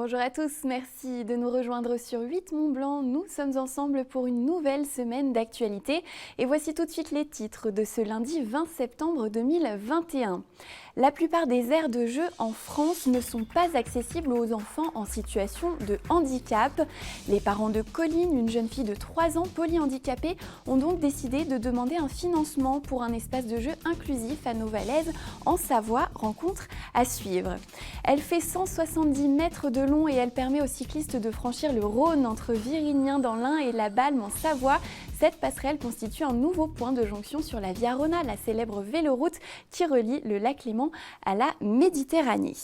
Bonjour à tous, merci de nous rejoindre sur 8 Mont Blanc. Nous sommes ensemble pour une nouvelle semaine d'actualité. Et voici tout de suite les titres de ce lundi 20 septembre 2021. La plupart des aires de jeu en France ne sont pas accessibles aux enfants en situation de handicap. Les parents de Colline, une jeune fille de 3 ans polyhandicapée, ont donc décidé de demander un financement pour un espace de jeu inclusif à Novalaise, en Savoie. Rencontre à suivre. Elle fait 170 mètres de long et elle permet aux cyclistes de franchir le Rhône entre Virignan dans l'Ain et La Balme en Savoie. Cette passerelle constitue un nouveau point de jonction sur la Via Rona, la célèbre véloroute qui relie le lac Léman à la Méditerranée.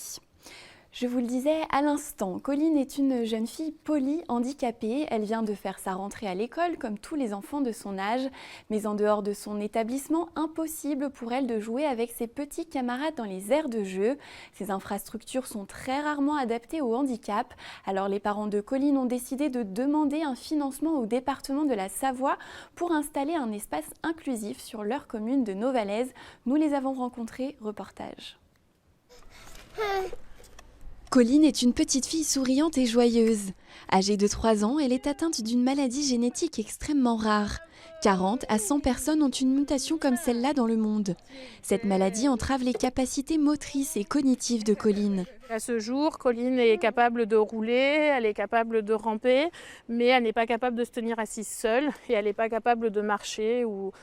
Je vous le disais à l'instant, Colline est une jeune fille polyhandicapée. Elle vient de faire sa rentrée à l'école comme tous les enfants de son âge. Mais en dehors de son établissement, impossible pour elle de jouer avec ses petits camarades dans les aires de jeu. Ces infrastructures sont très rarement adaptées au handicap. Alors les parents de Colline ont décidé de demander un financement au département de la Savoie pour installer un espace inclusif sur leur commune de Novalaise. Nous les avons rencontrés, reportage. Colline est une petite fille souriante et joyeuse. Âgée de 3 ans, elle est atteinte d'une maladie génétique extrêmement rare. 40 à 100 personnes ont une mutation comme celle-là dans le monde. Cette maladie entrave les capacités motrices et cognitives de Colline. À ce jour, Colline est capable de rouler, elle est capable de ramper, mais elle n'est pas capable de se tenir assise seule et elle n'est pas capable de marcher ou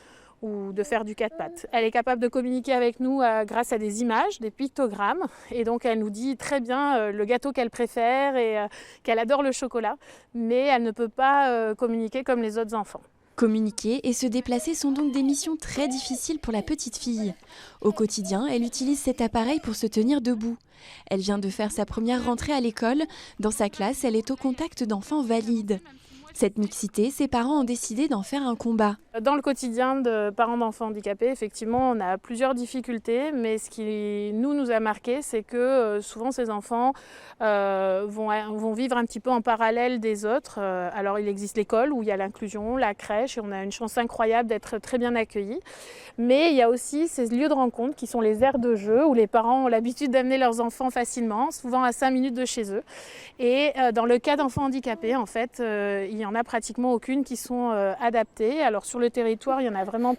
de faire du 4 pattes. Elle est capable de communiquer avec nous grâce à des images, des pictogrammes, et donc elle nous dit très bien le gâteau qu'elle préfère et qu'elle adore le chocolat, mais elle ne peut pas communiquer comme les autres enfants. Communiquer et se déplacer sont donc des missions très difficiles pour la petite fille. Au quotidien, elle utilise cet appareil pour se tenir debout. Elle vient de faire sa première rentrée à l'école. Dans sa classe, elle est au contact d'enfants valides. Cette mixité, ses parents ont décidé d'en faire un combat. Dans le quotidien de parents d'enfants handicapés, effectivement, on a plusieurs difficultés, mais ce qui nous a marqué, c'est que souvent ces enfants vont vivre un petit peu en parallèle des autres. Alors il existe l'école où il y a l'inclusion, la crèche, et on a une chance incroyable d'être très bien accueillis. Mais il y a aussi ces lieux de rencontre qui sont les aires de jeu où les parents ont l'habitude d'amener leurs enfants facilement, souvent à 5 minutes de chez eux. Et dans le cas d'enfants handicapés, en fait, il n'y en a pratiquement aucune qui sont adaptées. Alors sur le territoire, il y en a vraiment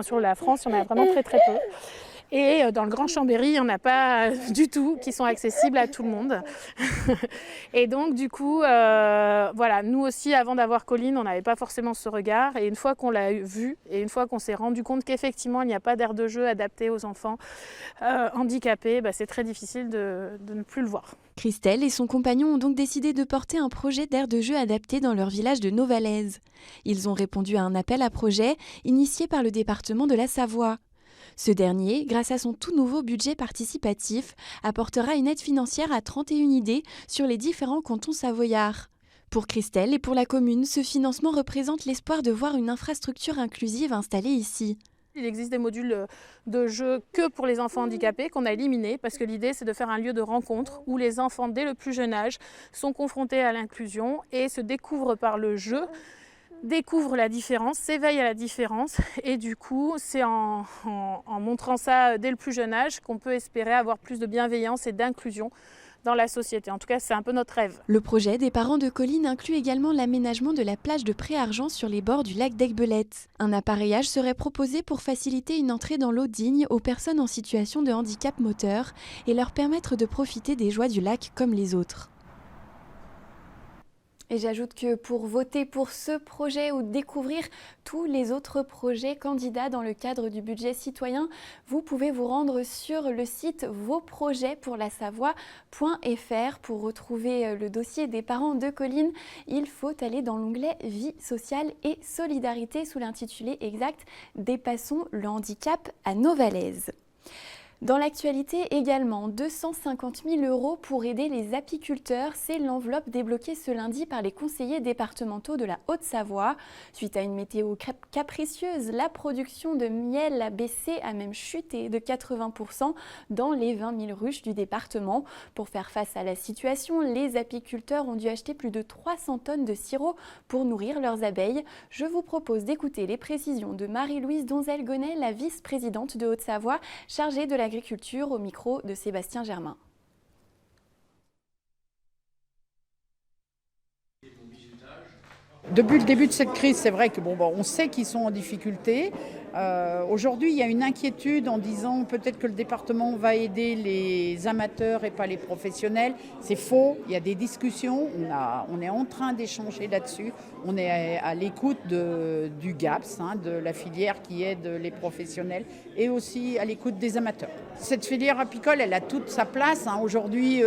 sur la France, il y en a vraiment très peu. Et dans le Grand Chambéry, il n'y en a pas du tout qui sont accessibles à tout le monde. Et donc du coup, voilà, nous aussi, avant d'avoir Colline, on n'avait pas forcément ce regard. Et une fois qu'on l'a vu, et une fois qu'on s'est rendu compte qu'effectivement, il n'y a pas d'aire de jeu adaptée aux enfants handicapés, c'est très difficile de ne plus le voir. Christelle et son compagnon ont donc décidé de porter un projet d'aire de jeu adapté dans leur village de Novalaise. Ils ont répondu à un appel à projet initié par le département de la Savoie. Ce dernier, grâce à son tout nouveau budget participatif, apportera une aide financière à 31 idées sur les différents cantons savoyards. Pour Christelle et pour la commune, ce financement représente l'espoir de voir une infrastructure inclusive installée ici. Il existe des modules de jeu que pour les enfants handicapés qu'on a éliminés parce que l'idée c'est de faire un lieu de rencontre où les enfants dès le plus jeune âge sont confrontés à l'inclusion et se découvrent par le jeu, découvrent la différence, s'éveillent à la différence et du coup c'est en montrant ça dès le plus jeune âge qu'on peut espérer avoir plus de bienveillance et d'inclusion dans la société. En tout cas, c'est un peu notre rêve. Le projet des parents de Colline inclut également l'aménagement de la plage de Pré-Argent sur les bords du lac d'Aiguebelette. Un appareillage serait proposé pour faciliter une entrée dans l'eau digne aux personnes en situation de handicap moteur et leur permettre de profiter des joies du lac comme les autres. Et j'ajoute que pour voter pour ce projet ou découvrir tous les autres projets candidats dans le cadre du budget citoyen, vous pouvez vous rendre sur le site vosprojetspourlasavoie.fr. Pour retrouver le dossier des parents de Colline, il faut aller dans l'onglet Vie sociale et solidarité sous l'intitulé exact Dépassons le handicap à Novalaise. Dans l'actualité également, 250 000 € pour aider les apiculteurs. C'est l'enveloppe débloquée ce lundi par les conseillers départementaux de la Haute-Savoie. Suite à une météo capricieuse, la production de miel a baissé, a même chuté de 80% dans les 20 000 ruches du département. Pour faire face à la situation, les apiculteurs ont dû acheter plus de 300 tonnes de sirop pour nourrir leurs abeilles. Je vous propose d'écouter les précisions de Marie-Louise Donzel-Gonnet, la vice-présidente de Haute-Savoie, chargée de l'agriculture, au micro de Sébastien Germain. Depuis le début de cette crise, c'est vrai que on sait qu'ils sont en difficulté. Aujourd'hui, il y a une inquiétude en disant peut-être que le département va aider les amateurs et pas les professionnels. C'est faux, il y a des discussions, on est en train d'échanger là-dessus. On est à l'écoute du GAPS, de la filière qui aide les professionnels, et aussi à l'écoute des amateurs. Cette filière apicole, elle a toute sa place. Aujourd'hui,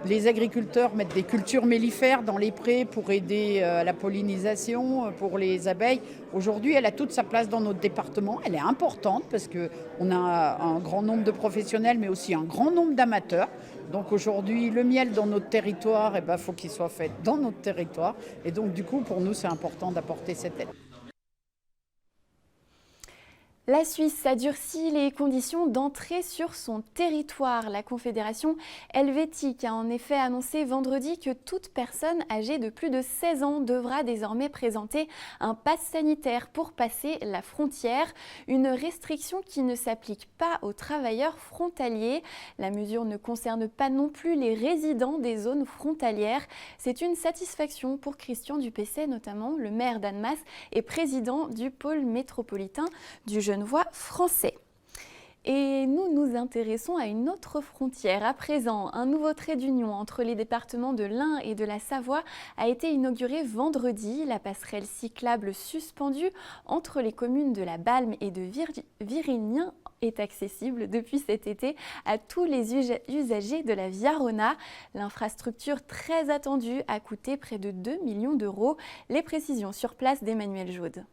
les agriculteurs mettent des cultures mellifères dans les prés pour aider à la pollinisation, pour les abeilles. Aujourd'hui, elle a toute sa place dans notre département. Elle est importante parce qu'on a un grand nombre de professionnels, mais aussi un grand nombre d'amateurs. Donc aujourd'hui, le miel dans notre territoire, faut qu'il soit fait dans notre territoire. Et donc du coup, pour nous, c'est important d'apporter cette aide. La Suisse a durci les conditions d'entrée sur son territoire. La Confédération helvétique a en effet annoncé vendredi que toute personne âgée de plus de 16 ans devra désormais présenter un pass sanitaire pour passer la frontière. Une restriction qui ne s'applique pas aux travailleurs frontaliers. La mesure ne concerne pas non plus les résidents des zones frontalières. C'est une satisfaction pour Christian Dupessay, notamment le maire d'Annemasse et président du pôle métropolitain du Genevois français. Et nous nous intéressons à une autre frontière. À présent, un nouveau trait d'union entre les départements de l'Ain et de la Savoie a été inauguré vendredi. La passerelle cyclable suspendue entre les communes de la Balme et de Virignan est accessible depuis cet été à tous les usagers de la Via Rona. L'infrastructure très attendue a coûté près de 2 millions d'euros. Les précisions sur place d'Emmanuel Jaude.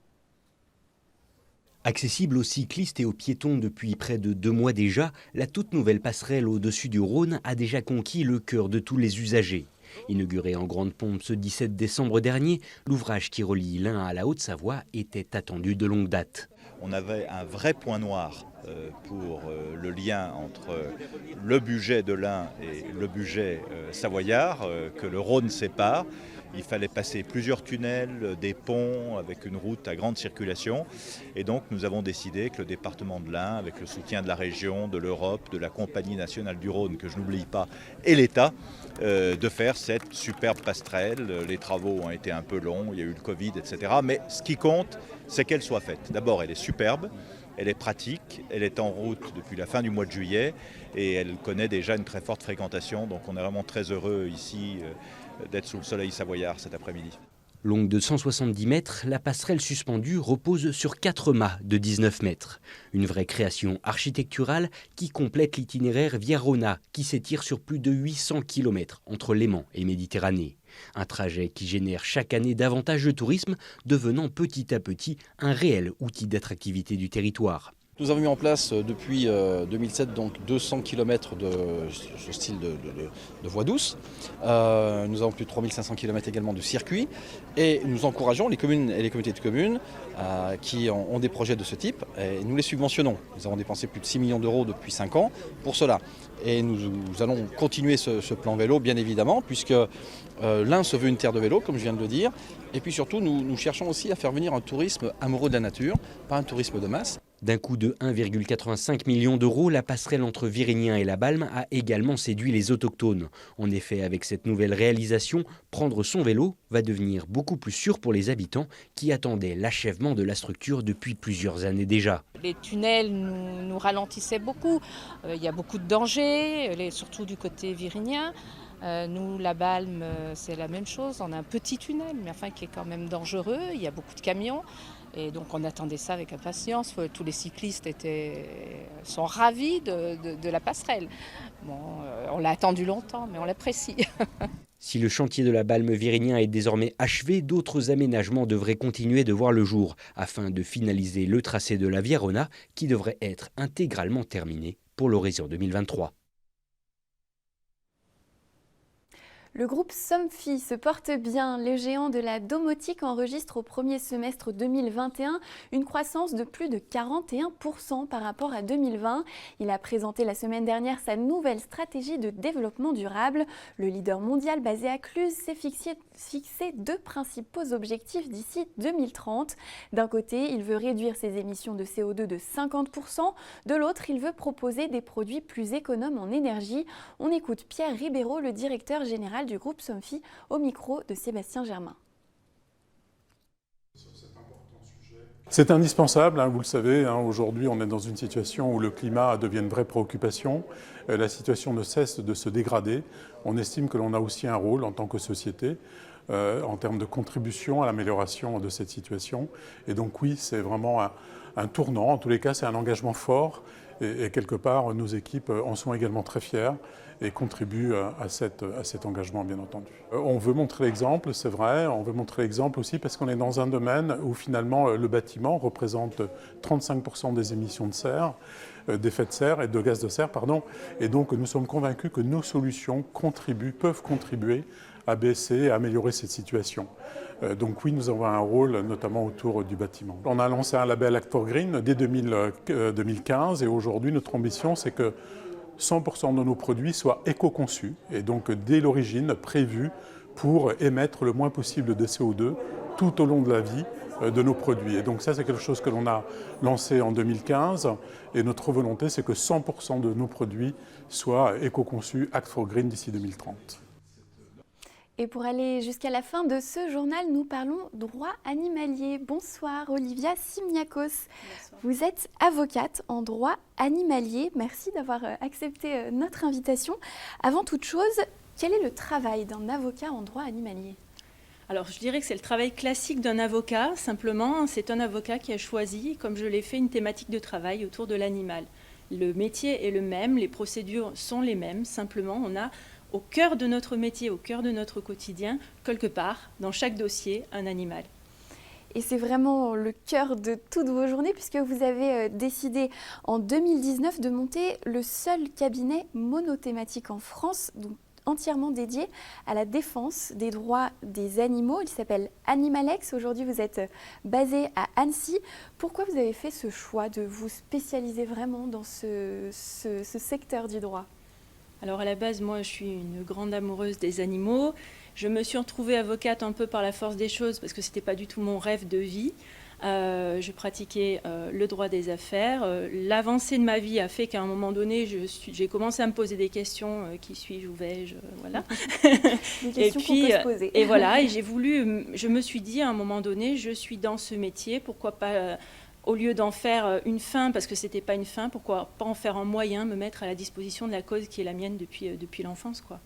Accessible aux cyclistes et aux piétons depuis près de 2 mois déjà, la toute nouvelle passerelle au-dessus du Rhône a déjà conquis le cœur de tous les usagers. Inauguré en grande pompe ce 17 décembre dernier, l'ouvrage qui relie l'Ain à la Haute-Savoie était attendu de longue date. On avait un vrai point noir pour le lien entre le budget de l'Ain et le budget savoyard que le Rhône sépare. Il fallait passer plusieurs tunnels, des ponts avec une route à grande circulation. Et donc nous avons décidé que le département de l'Ain, avec le soutien de la région, de l'Europe, de la Compagnie nationale du Rhône, que je n'oublie pas, et l'État, de faire cette superbe passerelle. Les travaux ont été un peu longs, il y a eu le Covid, etc. Mais ce qui compte, c'est qu'elle soit faite. D'abord, elle est superbe. Elle est pratique, elle est en route depuis la fin du mois de juillet et elle connaît déjà une très forte fréquentation. Donc on est vraiment très heureux ici d'être sous le soleil savoyard cet après-midi. Longue de 170 mètres, la passerelle suspendue repose sur 4 mâts de 19 mètres. Une vraie création architecturale qui complète l'itinéraire Via Rona qui s'étire sur plus de 800 km entre Léman et Méditerranée. Un trajet qui génère chaque année davantage de tourisme, devenant petit à petit un réel outil d'attractivité du territoire. Nous avons mis en place depuis 2007 donc 200 km de ce style de voie douce. Nous avons plus de 3500 km également de circuit et nous encourageons les communes et les communautés de communes qui ont des projets de ce type et nous les subventionnons. Nous avons dépensé plus de 6 millions d'euros depuis 5 ans pour cela. Et nous allons continuer ce plan vélo bien évidemment puisque l'Ain se veut une terre de vélo comme je viens de le dire. Et puis surtout nous cherchons aussi à faire venir un tourisme amoureux de la nature, pas un tourisme de masse. D'un coût de 1,85 million d'euros, la passerelle entre Virignan et la Balme a également séduit les autochtones. En effet, avec cette nouvelle réalisation, prendre son vélo va devenir beaucoup plus sûr pour les habitants qui attendaient l'achèvement de la structure depuis plusieurs années déjà. Les tunnels nous ralentissaient beaucoup. Il y a beaucoup de dangers, surtout du côté virignan. Nous, la Balme, c'est la même chose. On a un petit tunnel, mais enfin qui est quand même dangereux. Il y a beaucoup de camions. Et donc on attendait ça avec impatience. Tous les cyclistes sont ravis de la passerelle. Bon, on l'a attendu longtemps, mais on l'apprécie. Si le chantier de la Balme Virignan est désormais achevé, d'autres aménagements devraient continuer de voir le jour afin de finaliser le tracé de la Via Rona qui devrait être intégralement terminé pour l'horizon 2023. Le groupe Somfy se porte bien. Le géant de la domotique enregistre au premier semestre 2021 une croissance de plus de 41% par rapport à 2020. Il a présenté la semaine dernière sa nouvelle stratégie de développement durable. Le leader mondial basé à Cluses s'est fixé 2 principaux objectifs d'ici 2030. D'un côté, il veut réduire ses émissions de CO2 de 50%. De l'autre, il veut proposer des produits plus économes en énergie. On écoute Pierre Ribeiro, le directeur général du groupe Somfy, au micro de Sébastien Germain. C'est indispensable, vous le savez, aujourd'hui on est dans une situation où le climat devient une vraie préoccupation. La situation ne cesse de se dégrader. On estime que l'on a aussi un rôle en tant que société en termes de contribution à l'amélioration de cette situation. Et donc oui, c'est vraiment un tournant. En tous les cas, c'est un engagement fort. Et quelque part, nos équipes en sont également très fières et contribuent à cet engagement, bien entendu. On veut montrer l'exemple, c'est vrai. On veut montrer l'exemple aussi parce qu'on est dans un domaine où finalement le bâtiment représente 35% des émissions de serre, d'effet de serre et de gaz de serre, pardon. Et donc nous sommes convaincus que nos solutions peuvent contribuer à baisser, à améliorer cette situation. Donc oui, nous avons un rôle notamment autour du bâtiment. On a lancé un label Act for Green dès 2015 et aujourd'hui notre ambition c'est que 100% de nos produits soient éco-conçus et donc dès l'origine prévus pour émettre le moins possible de CO2 tout au long de la vie de nos produits. Et donc ça c'est quelque chose que l'on a lancé en 2015 et notre volonté c'est que 100% de nos produits soient éco-conçus Act for Green d'ici 2030. Et pour aller jusqu'à la fin de ce journal, nous parlons droit animalier. Bonsoir Olivia Simniakos. Bonsoir. Vous êtes avocate en droit animalier. Merci d'avoir accepté notre invitation. Avant toute chose, quel est le travail d'un avocat en droit animalier ? Alors je dirais que c'est le travail classique d'un avocat. Simplement, c'est un avocat qui a choisi, comme je l'ai fait, une thématique de travail autour de l'animal. Le métier est le même, les procédures sont les mêmes. Simplement, on a au cœur de notre métier, au cœur de notre quotidien, quelque part, dans chaque dossier, un animal. Et c'est vraiment le cœur de toutes vos journées puisque vous avez décidé en 2019 de monter le seul cabinet monothématique en France, donc entièrement dédié à la défense des droits des animaux. Il s'appelle Animalex. Aujourd'hui, vous êtes basé à Annecy. Pourquoi vous avez fait ce choix de vous spécialiser vraiment dans ce secteur du droit ? Alors à la base, moi je suis une grande amoureuse des animaux. Je me suis retrouvée avocate un peu par la force des choses parce que ce n'était pas du tout mon rêve de vie. Je pratiquais le droit des affaires. L'avancée de ma vie a fait qu'à un moment donné, j'ai commencé à me poser des questions. Qui suis-je, où vais-je, voilà. Des questions qu'on peut se poser. Et voilà, et je me suis dit à un moment donné, je suis dans ce métier, pourquoi pas... Au lieu d'en faire une fin, parce que ce n'était pas une fin, pourquoi pas en faire un moyen, me mettre à la disposition de la cause qui est la mienne depuis l'enfance, quoi.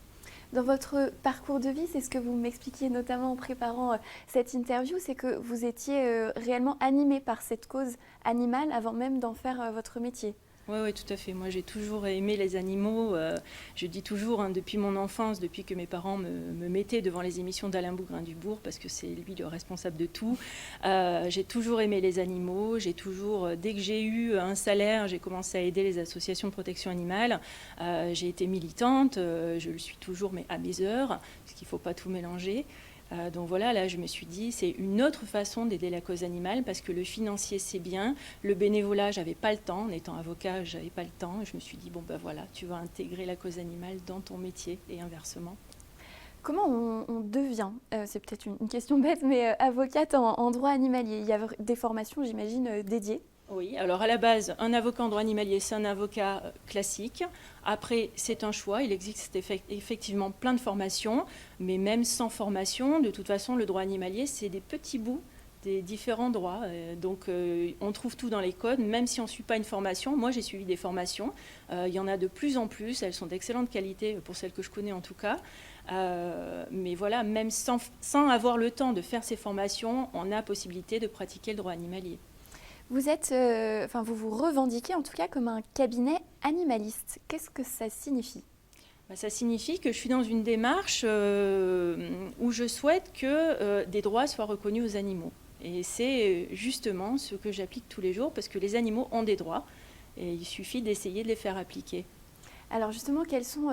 Dans votre parcours de vie, c'est ce que vous m'expliquiez notamment en préparant cette interview, c'est que vous étiez réellement animé par cette cause animale avant même d'en faire votre métier. Oui, tout à fait. Moi, j'ai toujours aimé les animaux. Je dis toujours, depuis mon enfance, depuis que mes parents me mettaient devant les émissions d'Alain Bougrain-Dubourg, parce que c'est lui le responsable de tout, j'ai toujours aimé les animaux. J'ai toujours, dès que j'ai eu un salaire, j'ai commencé à aider les associations de protection animale. J'ai été militante, je le suis toujours, mais à mes heures, parce qu'il ne faut pas tout mélanger. Donc voilà, là je me suis dit c'est une autre façon d'aider la cause animale parce que le financier c'est bien, le bénévolat j'avais pas le temps, en étant avocat j'avais pas le temps et je me suis dit bon ben voilà, tu vas intégrer la cause animale dans ton métier et inversement. Comment on devient, c'est peut-être une question bête, mais avocate en droit animalier? Il y a des formations j'imagine dédiées? Oui, alors à la base, un avocat en droit animalier, c'est un avocat classique. Après, c'est un choix. Il existe effectivement plein de formations, mais même sans formation, de toute façon, le droit animalier, c'est des petits bouts des différents droits. Donc, on trouve tout dans les codes, même si on ne suit pas une formation. Moi, j'ai suivi des formations. Il y en a de plus en plus. Elles sont d'excellente qualité, pour celles que je connais en tout cas. Mais voilà, même sans avoir le temps de faire ces formations, on a possibilité de pratiquer le droit animalier. Vous êtes, vous vous revendiquez en tout cas comme un cabinet animaliste. Qu'est-ce que ça signifie ? Ça signifie que je suis dans une démarche où je souhaite que des droits soient reconnus aux animaux. Et c'est justement ce que j'applique tous les jours parce que les animaux ont des droits et il suffit d'essayer de les faire appliquer. Alors justement, quels sont,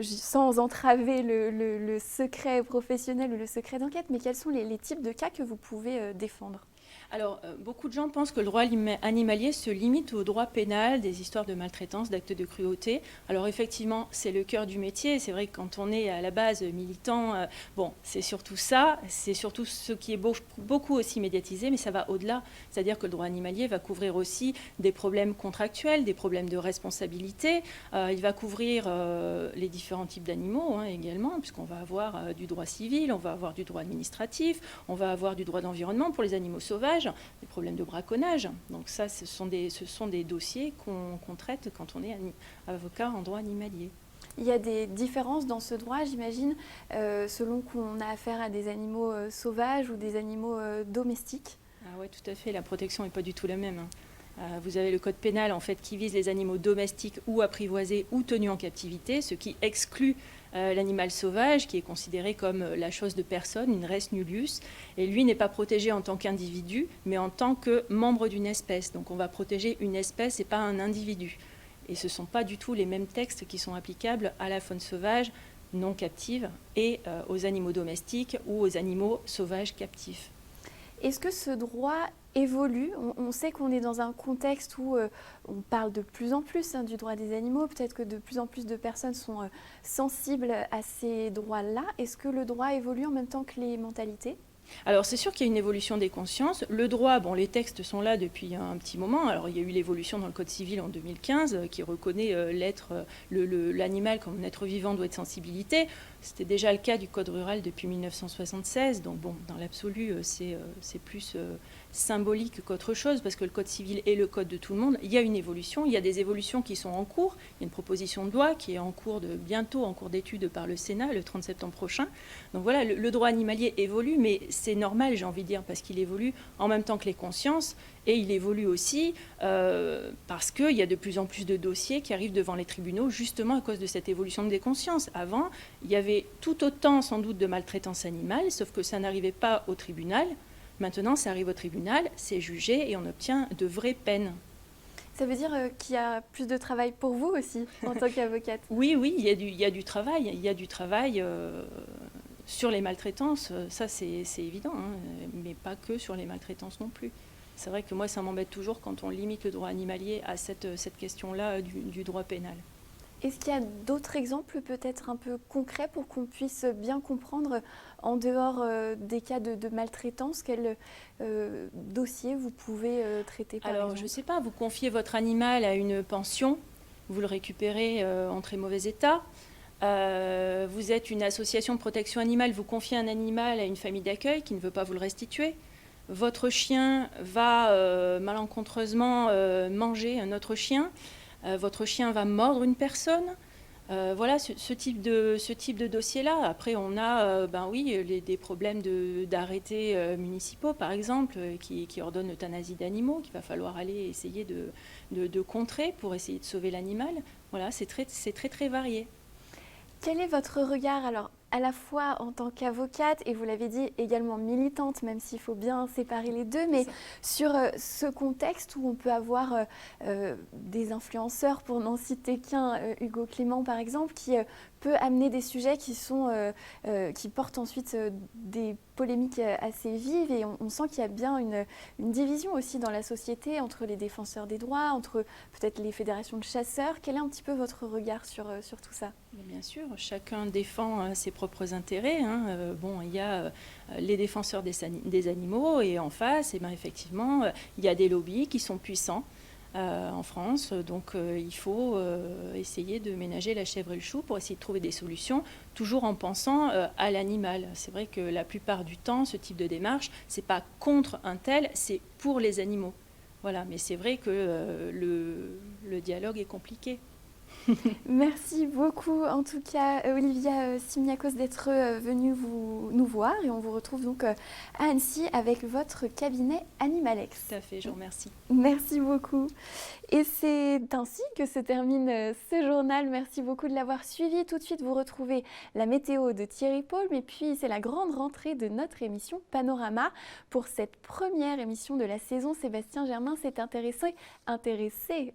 sans entraver le secret professionnel ou le secret d'enquête, mais quels sont les types de cas que vous pouvez défendre ? Alors, beaucoup de gens pensent que le droit animalier se limite au droit pénal, des histoires de maltraitance, d'actes de cruauté. Alors effectivement, c'est le cœur du métier. C'est vrai que quand on est à la base militant, c'est surtout ça. C'est surtout ce qui est beaucoup aussi médiatisé, mais ça va au-delà. C'est-à-dire que le droit animalier va couvrir aussi des problèmes contractuels, des problèmes de responsabilité. Il va couvrir les différents types d'animaux également, puisqu'on va avoir du droit civil, on va avoir du droit administratif, on va avoir du droit d'environnement pour les animaux sauvages. sauvages, des problèmes de braconnage. Donc ça, ce sont des dossiers qu'on traite quand on est avocat en droit animalier. Il y a des différences dans ce droit, j'imagine, selon qu'on a affaire à des animaux sauvages ou des animaux domestiques. Ah oui, tout à fait. La protection n'est pas du tout la même. Vous avez le code pénal en fait, qui vise les animaux domestiques ou apprivoisés ou tenus en captivité, ce qui exclut l'animal sauvage, qui est considéré comme la chose de personne, une res nullius. Et lui n'est pas protégé en tant qu'individu, mais en tant que membre d'une espèce. Donc on va protéger une espèce et pas un individu. Et ce ne sont pas du tout les mêmes textes qui sont applicables à la faune sauvage non captive et aux animaux domestiques ou aux animaux sauvages captifs. Est-ce que ce droit évolue? On sait qu'on est dans un contexte où on parle de plus en plus du droit des animaux. Peut-être que de plus en plus de personnes sont sensibles à ces droits-là. Est-ce que le droit évolue en même temps que les mentalités? Alors c'est sûr qu'il y a une évolution des consciences. Le droit, bon, les textes sont là depuis un petit moment. Alors il y a eu l'évolution dans le Code civil en 2015 qui reconnaît l'animal comme un être vivant doué de sensibilité. C'était déjà le cas du Code rural depuis 1976. Donc bon, dans l'absolu, c'est plus symbolique qu'autre chose parce que le Code civil est le code de tout le monde. Il y a une évolution, il y a des évolutions qui sont en cours. Il y a une proposition de loi qui est bientôt en cours d'étude par le Sénat le 30 septembre prochain. Donc voilà, le droit animalier évolue, mais c'est normal, j'ai envie de dire, parce qu'il évolue en même temps que les consciences. Et il évolue aussi parce qu'il y a de plus en plus de dossiers qui arrivent devant les tribunaux justement à cause de cette évolution des consciences. Avant, il y avait tout autant sans doute de maltraitance animale, sauf que ça n'arrivait pas au tribunal. Maintenant, ça arrive au tribunal, c'est jugé et on obtient de vraies peines. Ça veut dire qu'il y a plus de travail pour vous aussi en tant qu'avocate? Oui, il y a du travail. Il y a du travail sur les maltraitances, ça c'est évident, mais pas que sur les maltraitances non plus. C'est vrai que moi, ça m'embête toujours quand on limite le droit animalier à cette question-là du droit pénal. Est-ce qu'il y a d'autres exemples peut-être un peu concrets pour qu'on puisse bien comprendre, en dehors des cas de maltraitance, quel dossier vous pouvez traiter par exemple? Alors, je ne sais pas, vous confiez votre animal à une pension, vous le récupérez en très mauvais état. Vous êtes une association de protection animale, vous confiez un animal à une famille d'accueil qui ne veut pas vous le restituer. Votre chien va malencontreusement manger un autre chien. Votre chien va mordre une personne. Voilà ce type de dossier-là. Après, on a des problèmes d'arrêtés municipaux, par exemple, qui ordonnent l'euthanasie d'animaux, qu'il va falloir aller essayer de contrer pour essayer de sauver l'animal. Voilà, c'est très, très varié. Quel est votre regard, alors, à la fois en tant qu'avocate, et vous l'avez dit, également militante, même s'il faut bien séparer les deux, mais sur ce contexte où on peut avoir des influenceurs, pour n'en citer qu'un, Hugo Clément par exemple, qui peut amener des sujets qui portent ensuite des polémiques assez vives, et on sent qu'il y a bien une division aussi dans la société entre les défenseurs des droits, entre peut-être les fédérations de chasseurs. Quel est un petit peu votre regard sur tout ça? Bien sûr, chacun défend ses propres intérêts. Il y a les défenseurs des animaux et en face, effectivement, il y a des lobbies qui sont puissants en France. Donc il faut essayer de ménager la chèvre et le chou pour essayer de trouver des solutions, toujours en pensant à l'animal. C'est vrai que la plupart du temps, ce type de démarche, c'est pas contre un tel, c'est pour les animaux. Voilà, mais c'est vrai que le dialogue est compliqué. Merci beaucoup en tout cas Olivia Simiakos d'être venue nous voir, et on vous retrouve donc à Annecy avec votre cabinet Animalex. Tout à fait, je vous remercie. Merci beaucoup. Et c'est ainsi que se termine ce journal. Merci beaucoup de l'avoir suivi. Tout de suite, vous retrouvez la météo de Thierry Paul, mais puis c'est la grande rentrée de notre émission Panorama. Pour cette première émission de la saison, Sébastien Germain s'est intéressé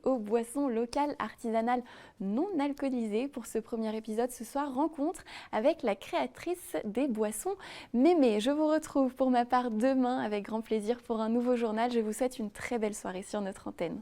aux boissons locales artisanales non alcoolisées. Pour ce premier épisode, ce soir, rencontre avec la créatrice des boissons Mémé. Je vous retrouve pour ma part demain avec grand plaisir pour un nouveau journal. Je vous souhaite une très belle soirée sur notre antenne.